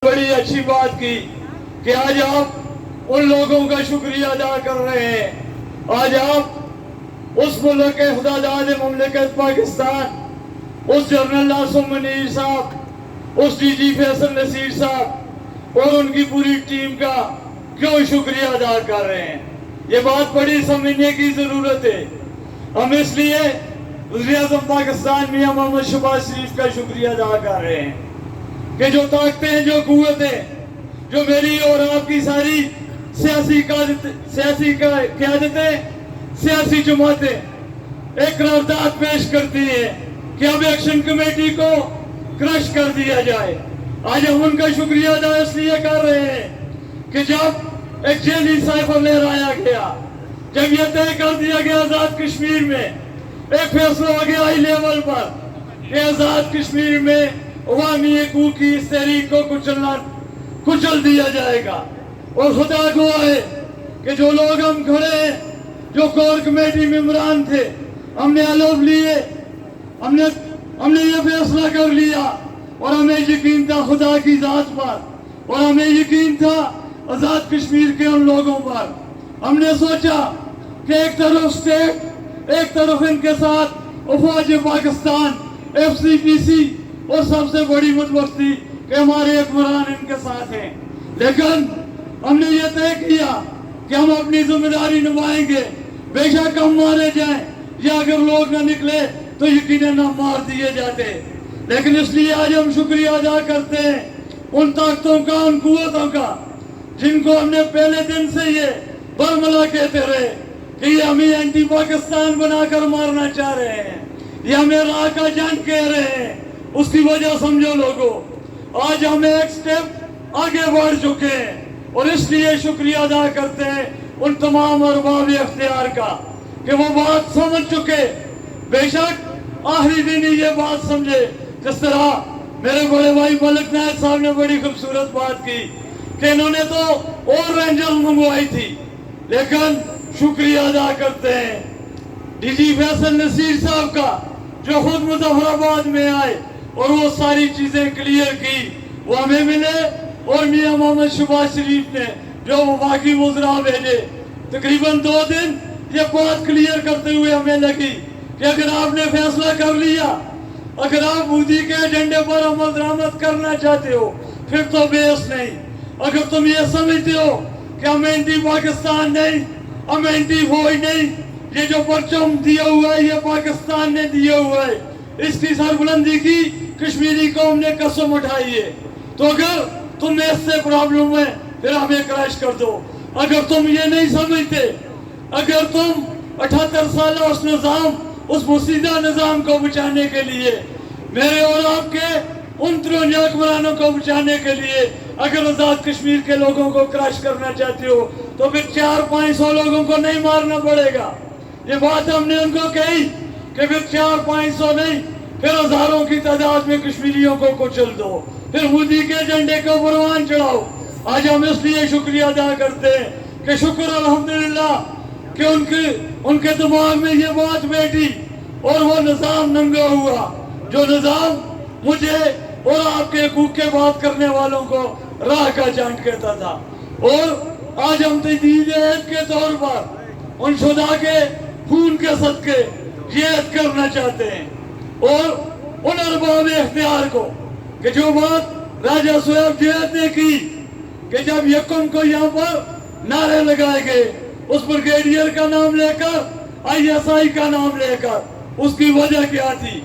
बड़ी अच्छी बात की कि आज आप उन लोगों का शुक्रिया अदा कर रहे हैं। आज आप उस मुल्क के खुदादाद मुमलिकत पाकिस्तान, उस जनरल आसिम मुनीर साहब, उस डीजी फैसल नसीर साहब और उनकी पूरी टीम का क्यों शुक्रिया अदा कर रहे हैं। ये बात बड़ी समझने की ज़रूरत है। हम इसलिए वज़ीर-ए-आज़म पाकिस्तान मियां मोहम्मद शहबाज शरीफ का शुक्रिया अदा कर रहे हैं कि जो ताकतें, जो कुव्वतें, जो मेरी और आपकी सारी सियासी क़यादतें, सियासी जमातें एक करारदाद पेश करती हैं कि अब एक्शन कमेटी को क्रश कर दिया जाए। आज हम उनका शुक्रिया अदा इसलिए कर रहे हैं कि जब एक जेली साइफर लहराया गया, जब यह तय कर दिया गया आज़ाद कश्मीर में, एक फैसला हो गया हाई लेवल पर कि आज़ाद कश्मीर में अवामी हकूक़ की इस तहरीक को कुचल दिया जाएगा। और खुदा गवाह है कि जो लोग हम खड़े हैं, जो कोर कमेटी मेंबरान थे, हमने अलव लिए, हमने ये फैसला कर लिया और हमें यकीन था खुदा की ज़ात पर और हमें यकीन था आज़ाद कश्मीर के उन लोगों पर। हमने सोचा कि एक तरफ स्टेट, एक तरफ इनके साथ अफवाज पाकिस्तान, FCPC और सबसे बड़ी बदबख्ती कि हमारे हुक्मरान इनके साथ हैं। लेकिन हमने ये तय किया कि हम अपनी जिम्मेदारी निभाएंगे, बेशक हम मारे जाएं या अगर लोग न निकले तो यकीनन हम मार दिए जाते। लेकिन इसलिए आज हम शुक्रिया अदा करते हैं उन ताकतों का, उन कुव्वतों का जिनको हमने पहले दिन से ये बरमला कहते रहे कि ये हमें एंटी पाकिस्तान बनाकर मारना चाह रहे हैं, ये हमें राह का जंग कह रहे हैं। उसकी वजह समझो लोगों, आज हम एक स्टेप आगे बढ़ चुके हैं और इसलिए शुक्रिया अदा करते हैं उन तमाम अरबाब इख्तियार का कि वो बात समझ चुके। बेशक आखिरी दिन ही ये बात समझे, जिस तरह मेरे बड़े भाई मलिक नायक साहब ने बड़ी खूबसूरत बात की कि इन्होंने तो और रेंजर मंगवाई थी। लेकिन शुक्रिया अदा करते हैं डीजी फैसल नसीर साहब का, जो खुद मुजफ्फराबाद में आए और वो सारी चीजें क्लियर की, वो हमें मिले। और मियां मोहम्मद शहबाज शरीफ ने जो वफाकी वज़रा भेजे, तकरीबन 2 दिन ये बात क्लियर करते हुए हमें लगी कि अगर आपने फैसला कर लिया, अगर आप मोदी के एजेंडे पर अमल दरामद करना चाहते हो, फिर तो बेस नहीं। अगर तुम ये समझते हो कि हम एंटी पाकिस्तान नहीं, हम एंटी फौज नहीं, ये जो परचम दिया हुआ है ये पाकिस्तान ने दिया हुआ है, इसकी सरबुलंदी की कश्मीरी कौम ने कसम उठाई है, तो अगर तुम्हें इससे प्रॉब्लम है फिर हमें क्रैश कर दो। अगर तुम ये नहीं समझते, अगर तुम 78 साल उस निज़ाम, उस मुसीदा निज़ाम को बचाने के लिए, मेरे और आपके उन तिरंजा हुक्मरानों को बचाने के लिए अगर आज़ाद कश्मीर के लोगों को क्रैश करना चाहते हो तो फिर 400-500 लोगों को नहीं मारना पड़ेगा। ये बात हमने उनको कही कि फिर 400-500 नहीं, फिर हजारों की तादाद में कश्मीरियों को कुचल दो, फिर मोदी के झंडे को परवान चढ़ाओ। आज हम इसलिए शुक्रिया अदा करते हैं कि शुक्र अल्हम्दुलिल्लाह कि उनके दिमाग में ये बात बैठी और वो निज़ाम नंगा हुआ, जो निज़ाम मुझे और आपके हकूक़ के बात करने वालों को राह का जांच कहता था। और आज हम तजदीद ऐद के तौर पर उन शुदा के खून के सदके ये ऐद करना चाहते हैं और उन अरबाब इख्तियार को कि जो बात राजा सोहेब जैद ने की कि जब यकम को यहाँ पर नारे लगाए गए, उस ब्रिगेडियर का नाम लेकर, ISI का नाम लेकर, उसकी वजह क्या थी,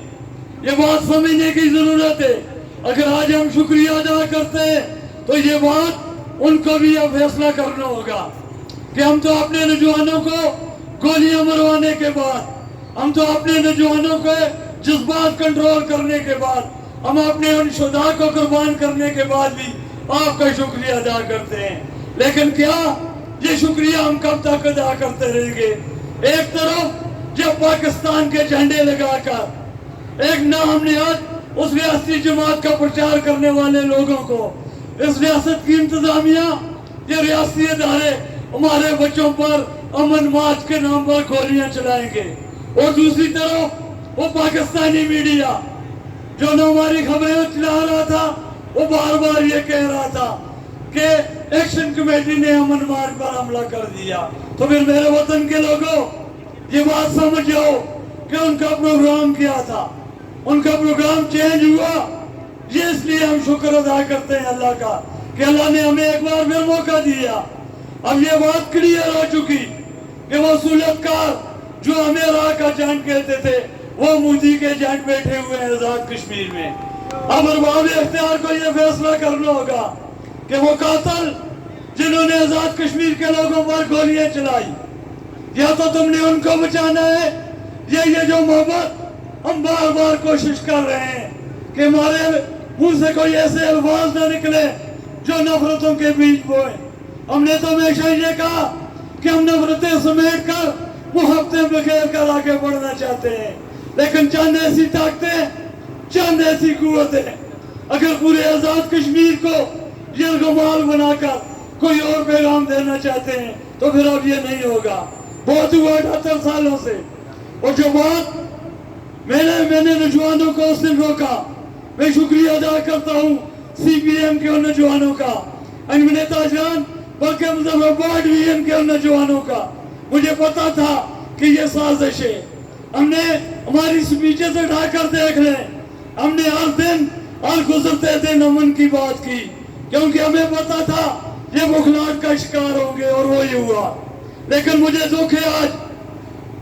ये बात समझने की जरूरत है। अगर आज हम शुक्रिया अदा करते हैं तो ये बात उनको भी अब फैसला करना होगा कि हम तो अपने नौजवानों को गोलियां मरवाने के बाद, हम तो अपने नौजवानों के जज्बात कंट्रोल करने के बाद, हम अपने उन शुदा को कुर्बान करने के बाद भी आपका शुक्रिया अदा करते हैं। लेकिन क्या ये शुक्रिया हम कब तक अदा करते रहेंगे? एक तरफ जब पाकिस्तान के झंडे लगाकर एक नाम निहाद उस रियासती जमात का प्रचार करने वाले लोगों को, इस रियासत की इंतजामिया, ये रियासती इदारे हमारे बच्चों पर अमन मार्च के नाम पर गोलियां चलाएंगे, और दूसरी तरफ वो पाकिस्तानी मीडिया जो न हमारी खबरें चला रहा था वो बार बार ये कह रहा था कि एक्शन कमेटी ने अमन मार्ग पर हमला कर दिया। तो फिर मेरे वतन के लोगों, ये बात समझ जाओ कि उनका प्रोग्राम क्या था, उनका प्रोग्राम चेंज हुआ। ये इसलिए हम शुक्र अदा करते हैं अल्लाह का कि अल्लाह ने हमें एक बार फिर मौका दिया। अब ये बात क्लियर हो चुकी कि वो सूलतकार जो हमें राह का एजेंट कहते थे, वो मोदी के एजेंट बैठे हुए हैं आजाद कश्मीर में। अब अरबाब इख्तियार को ये फैसला करना होगा कि वो कातिल जिन्होंने आजाद कश्मीर के लोगों पर गोलियां चलाई, या तो तुमने उनको बचाना है, या ये जो मोहब्बत हम बार बार कोशिश कर रहे हैं कि हमारे मुंह से कोई ऐसे अल्फाज ना निकले जो नफरतों के बीज बोए। हमने तो हमेशा ये कहा कि हम नफरतें समेट कर मुहब्बतें बखेर कर आगे बढ़ना चाहते हैं, लेकिन चंद ऐसी ताकतें, चंद ऐसी कुव्वतें अगर पूरे आजाद कश्मीर को यरगमाल बनाकर कोई और पैगाम देना चाहते हैं तो फिर अब ये नहीं होगा। बहुत हुआ 78 सालों से। और जो बात मैंने नौजवानों को उस दिन रोका, मैं शुक्रिया अदा करता हूँ CPM के उन नौजवानों का, अनमने ताजरान बल्कि मुजफ्फराबाद VM के उन नौजवानों का। मुझे पता था कि ये साजिश है। हमने हमारी स्पीचेस उठाकर देख लें, हमने हर दिन हर गुजरते दिन अमन की बात की, क्योंकि हमें पता था ये बुखलाहट का शिकार होंगे और वही हुआ। लेकिन मुझे दुख है आज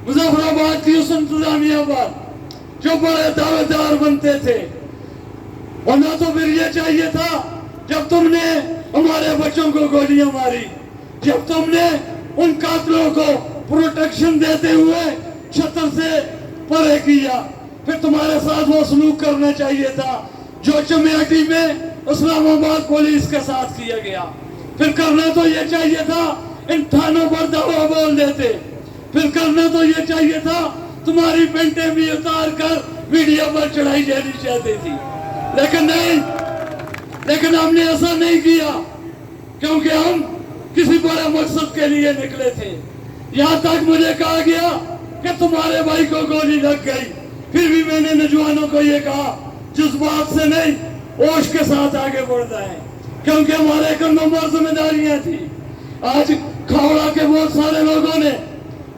मुजफ्फराबाद की उस इंतजामिया पर जो बड़े दावेदार बनते थे। वरना तो फिर ये चाहिए था, जब तुमने हमारे बच्चों को गोलियां मारी, जब तुमने उन कातिलों को प्रोटेक्शन देते हुए छतर से परे किया, फिर तुम्हारे साथ वो सलूक करना चाहिए था जो चमेटी में इस्लामाबाद पुलिस के साथ किया गया। फिर करना तो ये चाहिए था इन थानों पर दवा बोल देते, फिर करना तो ये चाहिए था तुम्हारी पेंटें भी उतार कर मीडिया पर चढ़ाई जानी चाहती थी, लेकिन नहीं, लेकिन हमने ऐसा नहीं किया, क्योंकि हम किसी बड़े मकसद के लिए निकले थे। यहाँ तक मुझे कहा गया कि तुम्हारे भाई को गोली लग गई, फिर भी मैंने नौजवानों को ये कहा जज्बात से नहीं, होश के साथ आगे बढ़ना है, क्योंकि हमारे कंधों पर जिम्मेदारियां थी। आज खावड़ा के बहुत सारे लोगों ने,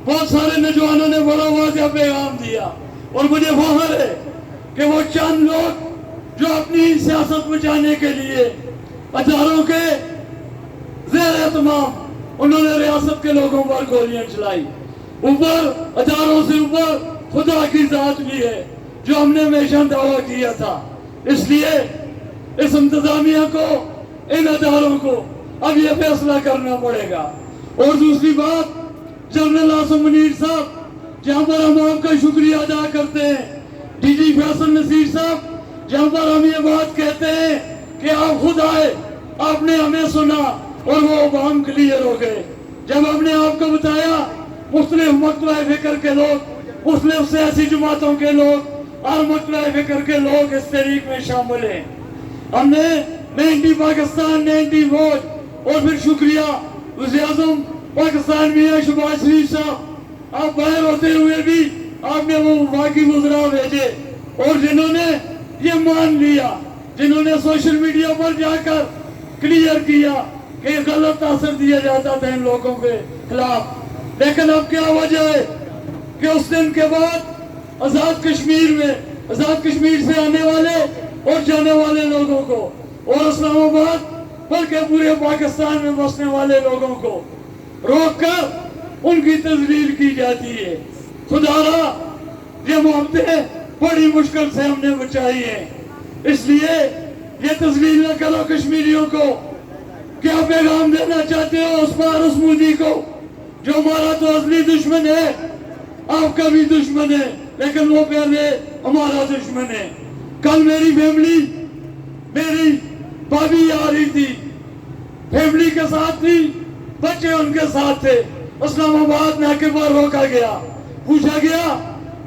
बहुत सारे नौजवानों ने बड़ा वाज़ेह पैगाम दिया, और मुझे फख्र है कि वो चंद लोग जो अपनी सियासत बचाने के लिए हजारों के ज़ेर एहतमाम उन्होंने रियासत के लोगों पर गोलियां चलाई। ऊपर हजारों से ऊपर खुदा की जात भी है जो हमने हमेशा दावा किया था। इसलिए इस इंतजामिया को, इन अदारों को अब ये फैसला करना पड़ेगा। और दूसरी बात, जनरल आसिम मुनीर साहब, जहाँ पर हम आपका शुक्रिया अदा करते हैं, DG फैसल नसीर साहब, जहाँ पर हम ये बात कहते हैं कि आप खुद आए, आपने हमें सुना और वो अवाम क्लियर हो गए। जब हमने आपको बताया मुख्तलिफ मसला फिक्र के लोग, मुख्तलिफ सियासी जमातों के लोग और मसला फिक्र के लोग इस तहरीक में शामिल हैं, हमने 90 पाकिस्तान 90 फौज, और फिर शुक्रिया वज़ीर-ए-आज़म पाकिस्तान मियां शहबाज शरीफ साहब, आप बाहर होते हुए भी आपने वो वफाकी वज़रा भेजे, और जिन्होंने ये मान लिया, जिन्होंने सोशल मीडिया पर जाकर क्लियर किया कि गलत असर दिया जाता था इन लोगों के खिलाफ। लेकिन अब क्या वजह है कि उस दिन के बाद आजाद कश्मीर में, आजाद कश्मीर से आने वाले और जाने वाले लोगों को, और इस्लामाबाद बल्कि पूरे पाकिस्तान में बसने वाले लोगों को रोक कर उनकी तजलील की जाती है। खुदारा ये मोहब्बतें बड़ी मुश्किल से हमने बचाई है। इसलिए ये तजलील न करो कश्मीरियों को। क्या पैगाम देना चाहते हो उस पार उस मोदी को जो हमारा तो असली दुश्मन है, आपका भी दुश्मन है, लेकिन वो पहले हमारा दुश्मन है। कल मेरी फैमिली, मेरी भाभी आ रही थी, फैमिली के साथ थी, बच्चे उनके साथ थे। इस्लामाबाद नाके पर रोका गया, पूछा गया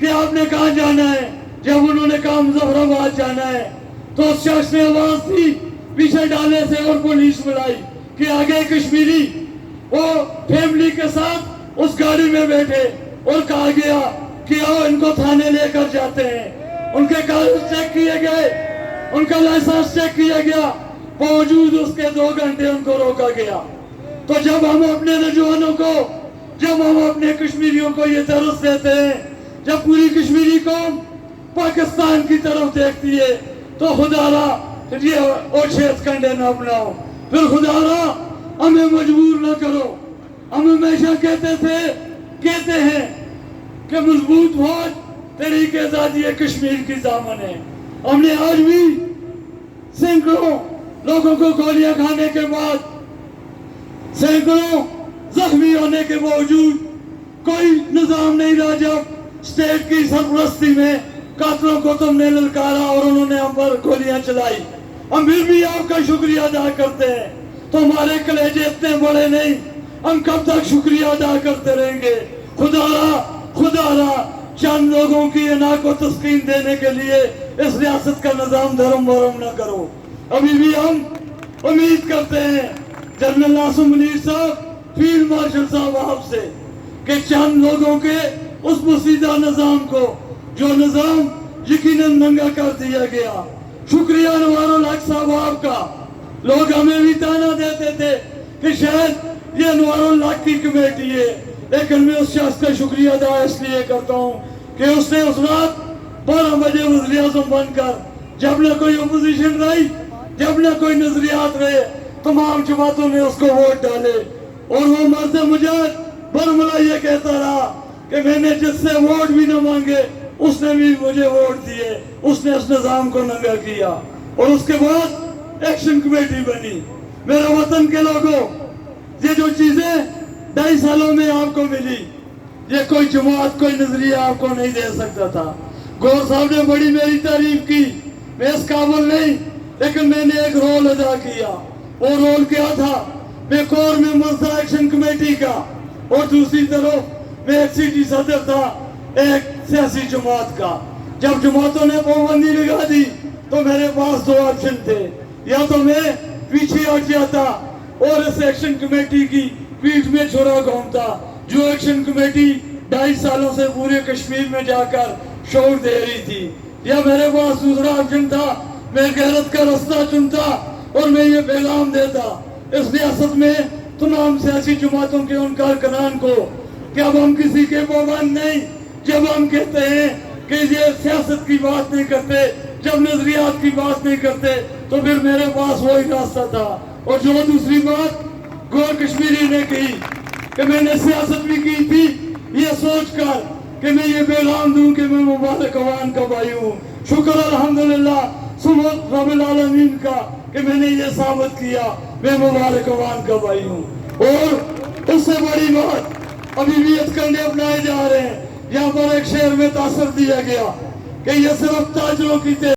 कि आपने कहाँ जाना है। जब उन्होंने कहा मुजफ्फराबाद जाना है, तो उस शख्स ने आवाज दी पीछे डाले से और पुलिस बुलाई कि आगे कश्मीरी वो फैमिली के साथ उस गाड़ी में बैठे, और कहा गया कि आओ इनको थाने लेकर जाते हैं। उनके कागज चेक किए गए, उनका लाइसेंस चेक किया गया, बावजूद उसके 2 घंटे उनको रोका गया। तो जब हम अपने नौजवानों को, जब हम अपने कश्मीरियों को ये दर्स देते हैं, जब पूरी कश्मीरी कौम पाकिस्तान की तरफ देखती है, तो खुदारा ये ओछे कंडे न अपनाओ, फिर खुदारा हमें मजबूर न करो। हम हमेशा कहते हैं कि मजबूत फौज तहरीक आजादी कश्मीर की दामन है। हमने आज भी सैकड़ों लोगों को गोलियां खाने के बाद, सैकड़ों जख्मी होने के बावजूद कोई निजाम नहीं रहा। जब स्टेट की सरपरस्ती में कातलों को तुमने ललकारा और उन्होंने हम पर गोलियां चलाई, हम फिर भी आपका शुक्रिया अदा करते हैं। तो हमारे कलेजे इतने बड़े नहीं, हम कब तक शुक्रिया अदा करते रहेंगे। खुदारा चंद लोगों की अना को तस्कीन देने के लिए इस रियासत का निजाम धर्म वरम न करो। अभी भी हम उम्मीद करते हैं जनरल नासिम मुनीर साहब, फील्ड मार्शल साहब आपसे, कि चंद लोगों के उस मुसीदा निजाम को, जो निजाम यकीनन नंगा कर दिया गया। शुक्रिया अनवारुल हक साहब आपका। लोग हमें भी ताना देते थे कि शायद ये अनवारुल हक की कमेटी है, लेकिन मैं उस शख्स का शुक्रिया अदा इसलिए करता हूँ कि उसने उस रात 12 बजे वज़ीर आज़म बनकर, जब न कोई अपोजिशन रही, जब न कोई नजरियात रहे, तमाम जमातों ने उसको वोट डाले। और वो मर्द मुजाहिद बरमला ये कहता रहा कि मैंने जिससे वोट भी न मांगे उसने भी मुझे वोट दिए, उसने उस निजाम को नंगा किया। और उसके बाद एक्शन कमेटी बनी। मेरे वतन के लोगों, ये जो चीजें 2.5 सालों में आपको मिली, ये कोई जमात, कोई नजरिया आपको नहीं दे सकता था। गौर साहब ने बड़ी मेरी तारीफ की, मैं इस काबिल नहीं, लेकिन मैंने एक रोल अदा किया। वो रोल क्या था? मैं कोर मेंबर था एक्शन कमेटी का, और दूसरी तरफ मैं एक सिटी सदर था एक सियासी जमात का। जब जमातों ने पाबंदी लगा दी तो मेरे पास 2 ऑप्शन थे, या तो मैं पीछे हट जाता और इस एक्शन कमेटी की पीठ में छुरा घूमता, जो एक्शन कमेटी 2.5 सालों से पूरे कश्मीर में जाकर शोर दे रही थी, या मेरे पास दूसरा ऑप्शन था, मैं गैरत का रास्ता चुनता और मैं ये पैगाम देता इस रियासत में तमाम सियासी जमातों के उन कारकुनान को कि अब हम किसी के पाबंद नहीं। जब हम कहते हैं कि ये सियासत की बात नहीं करते, जब नजरियात की बात नहीं करते, तो फिर मेरे पास वही रास्ता था। और जो दूसरी बात गौर कश्मीरी ने कही कि मैंने सियासत भी की थी ये सोचकर कि मैं ये पैगाम दूं कि मैं मुबारक अवान का भाई हूँ। शुक्र अल्हम्दुलिल्लाह सुबह रब्बिल आलमीन का कि मैंने ये साबित किया मैं मुबारक अवान का भाई हूँ। और उससे बड़ी बात, अभी भी हथकंडे अपनाए जा रहे हैं। यहाँ पर एक शेर में तासर दिया गया कि ये सिर्फ ताजरों की